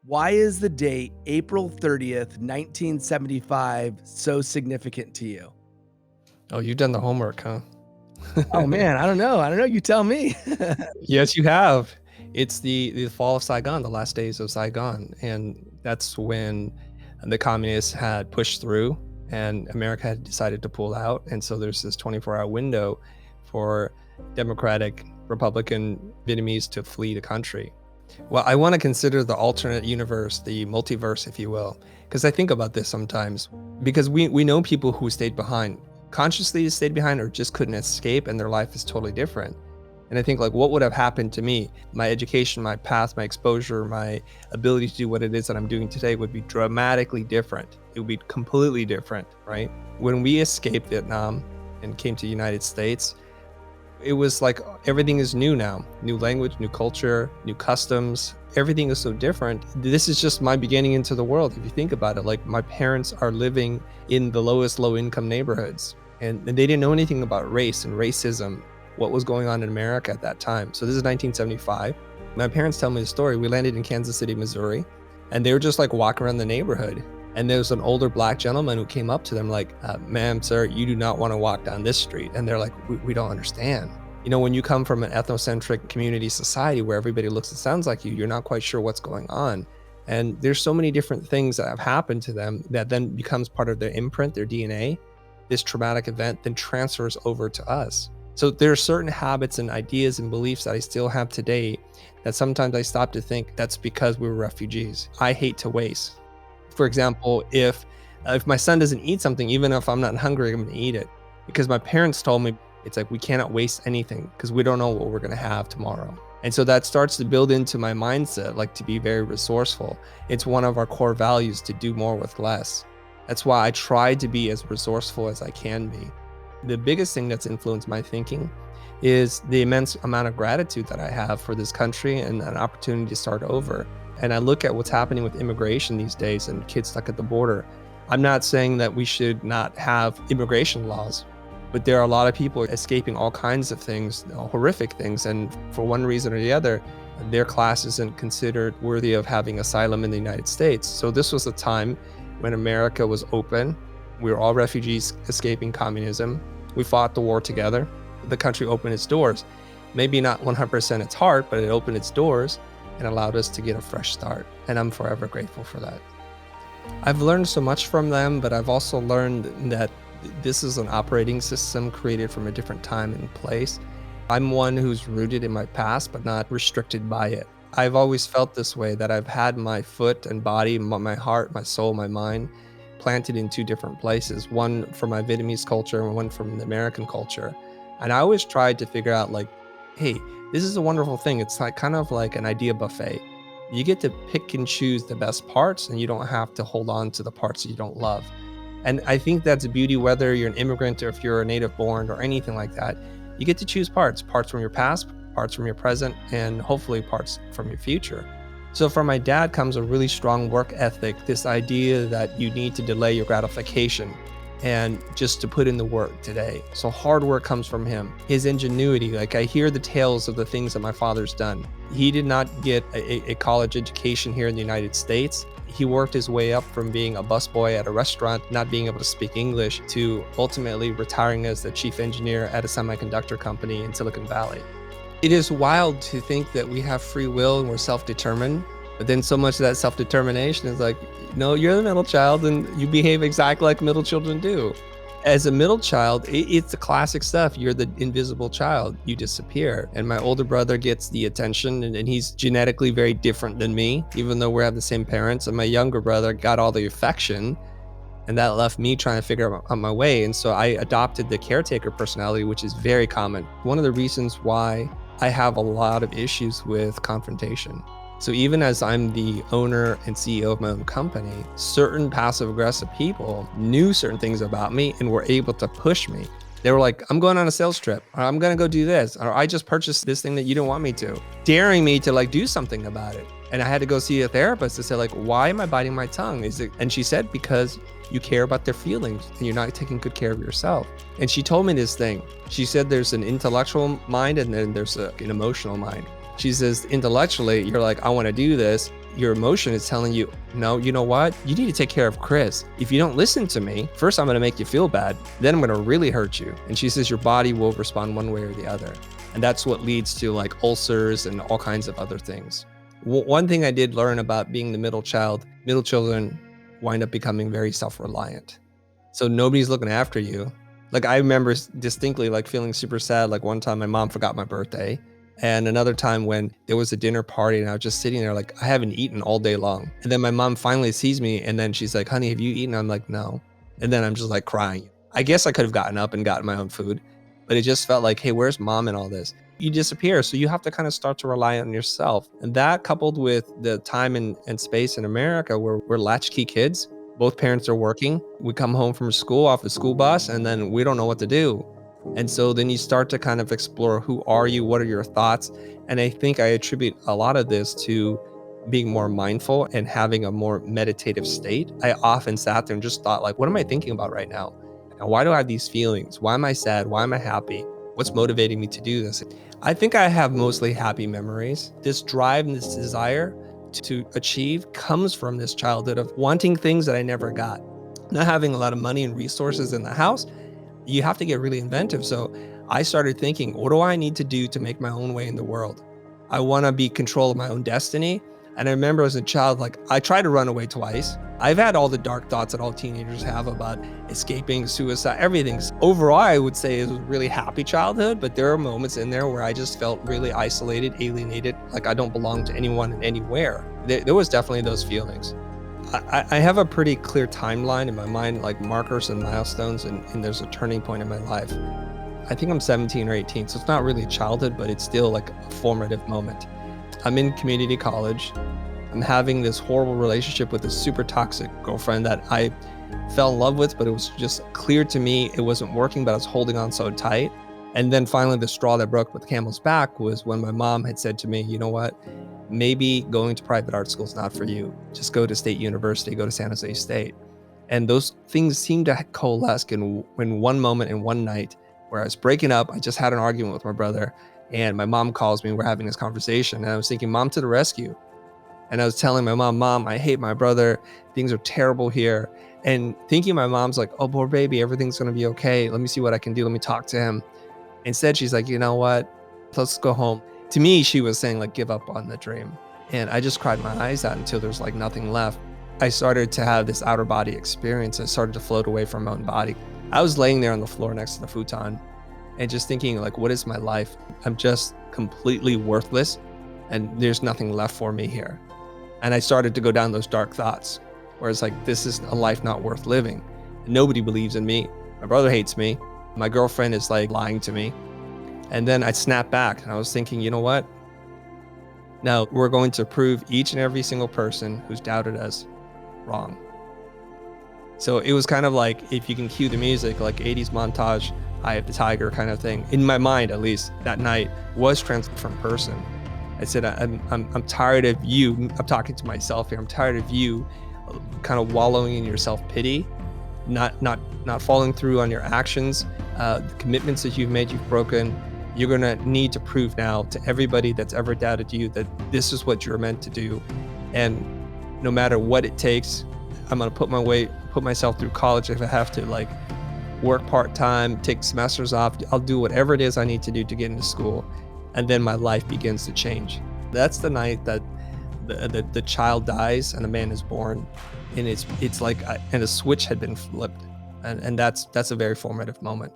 Why is the date April 30th, 1975 so significant to you? Oh, you've done the homework, huh? Oh man, I don't know. I don't know. You tell me. Yes, you have. It's the fall of Saigon, the last days of Saigon, and that's when the communists had pushed through and America had decided to pull out. And so there's this 24-hour window for Democratic, Republican Vietnamese to flee the country. Well, I want to consider the alternate universe, the multiverse, if you will, because I think about this sometimes. Because we know people who stayed behind, consciously stayed behind, or just couldn't escape, and their life is totally different. And I think, like, what would have happened to me? My education, my path, my exposure, my ability to do what it is that I'm doing today would be dramatically different. It would be completely different, right? When we escaped Vietnam and came to the United States, it was like everything is new now. New language, new culture, new customs. Everything is so different. This is just my beginning into the world. If you think about it, like, my parents are living in the lowest low income neighborhoods, and they didn't know anything about race and racism, what was going on in America at that time. So this is 1975. My parents tell me the story. We landed in Kansas City, Missouri, and they were just like walking around the neighborhood. And there was an older black gentleman who came up to them like, ma'am, sir, you do not want to walk down this street. And they're like, we don't understand. You know, when you come from an ethnocentric community society where everybody looks and sounds like you, you're not quite sure what's going on. And there's so many different things that have happened to them that then becomes part of their imprint, their DNA. This traumatic event then transfers over to us. So there are certain habits and ideas and beliefs that I still have today that sometimes I stop to think that's because we were refugees. I hate to waste. For example, if my son doesn't eat something, even if I'm not hungry, I'm gonna eat it. Because my parents told me, it's like, we cannot waste anything because we don't know what we're gonna have tomorrow. And so that starts to build into my mindset, like, to be very resourceful. It's one of our core values to do more with less. That's why I try to be as resourceful as I can be. The biggest thing that's influenced my thinking is the immense amount of gratitude that I have for this country and an opportunity to start over. And I look at what's happening with immigration these days and kids stuck at the border. I'm not saying that we should not have immigration laws, but there are a lot of people escaping all kinds of things, horrific things. And for one reason or the other, their class isn't considered worthy of having asylum in the United States. So this was a time when America was open. We were all refugees escaping communism. We fought the war together. The country opened its doors. Maybe not 100% its heart, but it opened its doors and allowed us to get a fresh start. And I'm forever grateful for that. I've learned so much from them, but I've also learned that this is an operating system created from a different time and place. I'm one who's rooted in my past, but not restricted by it. I've always felt this way, that I've had my foot and body, my heart, my soul, my mind planted in two different places, one from my Vietnamese culture and one from the American culture. And I always tried to figure out, like, hey, this is a wonderful thing. It's like kind of like an idea buffet. You get to pick and choose the best parts, and you don't have to hold on to the parts that you don't love. And I think that's a beauty, whether you're an immigrant or if you're a native born or anything like that. You get to choose parts from your past, parts from your present, and hopefully parts from your future. So from my dad comes a really strong work ethic, this idea that you need to delay your gratification and just to put in the work today. So hard work comes from him. His ingenuity, like, I hear the tales of the things that my father's done. He did not get a college education here in the United States. He worked his way up from being a busboy at a restaurant, not being able to speak English, to ultimately retiring as the chief engineer at a semiconductor company in Silicon Valley. It is wild to think that we have free will and we're self-determined, but then so much of that self-determination is like, no, you're the middle child and you behave exactly like middle children do. As a middle child, it's the classic stuff. You're the invisible child. You disappear. And my older brother gets the attention, and he's genetically very different than me, even though we have the same parents. And my younger brother got all the affection, and that left me trying to figure out my way. And so I adopted the caretaker personality, which is very common. One of the reasons why I have a lot of issues with confrontation. So even as I'm the owner and CEO of my own company, certain passive aggressive people knew certain things about me and were able to push me. They were like, I'm going on a sales trip, or I'm going to go do this, or I just purchased this thing that you don't want me to, daring me to, like, do something about it. And I had to go see a therapist to say, like, why am I biting my tongue? And she said, because you care about their feelings and you're not taking good care of yourself. And she told me this thing. She said there's an intellectual mind and then there's an emotional mind. She says, intellectually, you're like, I want to do this. your emotion is telling you, no, you know what? You need to take care of Chris. If you don't listen to me, first I'm going to make you feel bad. Then I'm going to really hurt you. And she says your body will respond one way or the other. And that's what leads to like ulcers and all kinds of other things. One thing I did learn about being the middle child, middle children wind up becoming very self-reliant. So nobody's looking after you. Like I remember distinctly like feeling super sad. Like one time my mom forgot my birthday. And another time when there was a dinner party and I was just sitting there like, I haven't eaten all day long. And then my mom finally sees me and then she's like, honey, have you eaten? I'm like, no. And then I'm just like crying. I guess I could have gotten up and gotten my own food, but it just felt like, hey, where's mom in all this? You disappear. So you have to kind of start to rely on yourself. And that coupled with the time and space in America where we're latchkey kids, both parents are working. We come home from school off the school bus and then we don't know what to do. And so then you start to kind of explore, who are you? What are your thoughts? And I think I attribute a lot of this to being more mindful and having a more meditative state. I often sat there and just thought like, what am I thinking about right now? And why do I have these feelings? Why am I sad? Why am I happy? What's motivating me to do this? I think I have mostly happy memories. This drive and this desire to achieve comes from this childhood of wanting things that I never got. Not having a lot of money and resources in the house, you have to get really inventive. So I started thinking, what do I need to do to make my own way in the world? I want to be control of my own destiny. And I remember as a child, like I tried to run away twice. I've had all the dark thoughts that all teenagers have about escaping, suicide, everything. Overall, I would say it was a really happy childhood, but there are moments in there where I just felt really isolated, alienated, like I don't belong to anyone and anywhere. There was definitely those feelings. I have a pretty clear timeline in my mind, like markers and milestones, and there's a turning point in my life. I think I'm 17 or 18, so it's not really childhood, but it's still like a formative moment. I'm in community college. I'm having this horrible relationship with a super toxic girlfriend that I fell in love with, but it was just clear to me it wasn't working, but I was holding on so tight. And then finally the straw that broke the camel's back was when my mom had said to me, you know what? Maybe going to private art school is not for you. Just go to State University, go to San Jose State. And those things seemed to coalesce in one moment, in one night, where I was breaking up. I just had an argument with my brother and my mom calls me, we're having this conversation. And I was thinking, mom to the rescue. And I was telling my mom, I hate my brother. Things are terrible here. And thinking my mom's like, oh, poor baby, everything's gonna be okay. Let me see what I can do. Let me talk to him. Instead, she's like, you know what? Let's go home. To me, she was saying like, give up on the dream. And I just cried my eyes out until there's like nothing left. I started to have this outer body experience. I started to float away from my own body. I was laying there on the floor next to the futon and just thinking like, what is my life? I'm just completely worthless and there's nothing left for me here. And I started to go down those dark thoughts where it's like, this is a life not worth living. Nobody believes in me. My brother hates me. My girlfriend is like lying to me. And then I snapped back and I was thinking, you know what? Now we're going to prove each and every single person who's doubted us wrong. So it was kind of like, if you can cue the music, like 80s montage, Eye of the Tiger kind of thing. In my mind, at least that night, was transformed from person. I said, I'm tired of you. I'm talking to myself here. I'm tired of you kind of wallowing in your self-pity, not following through on your actions, the commitments that you've made, you've broken. You're gonna need to prove now to everybody that's ever doubted you that this is what you're meant to do. And no matter what it takes, I'm gonna put myself through college if I have to, like work part-time, take semesters off. I'll do whatever it is I need to do to get into school. And then my life begins to change. That's the night that the child dies and a man is born. And it's like, and a switch had been flipped. And that's a very formative moment.